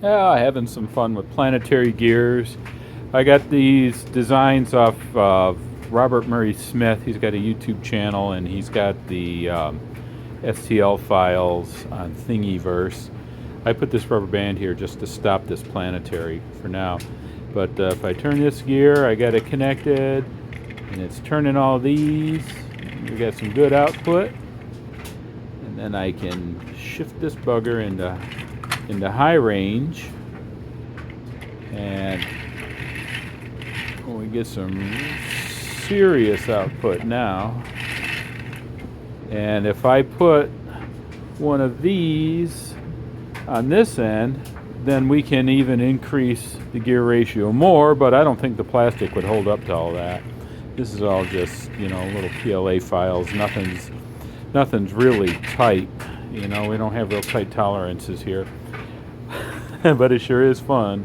Yeah, having some fun with Planetary Gears. I got these designs off Robert Murray Smith. He's got a YouTube channel and he's got the STL files on Thingiverse. I put this rubber band here just to stop this planetary for now. But if I turn this gear, I got it connected and it's turning all these. We got some good output. And then I can shift this bugger into high range, and we get some serious output now. And if I put one of these on this end, then we can even increase the gear ratio more, but I don't think the plastic would hold up to all that. This is all just, little PLA files. Nothing's really tight. We don't have real tight tolerances here. But it sure is fun.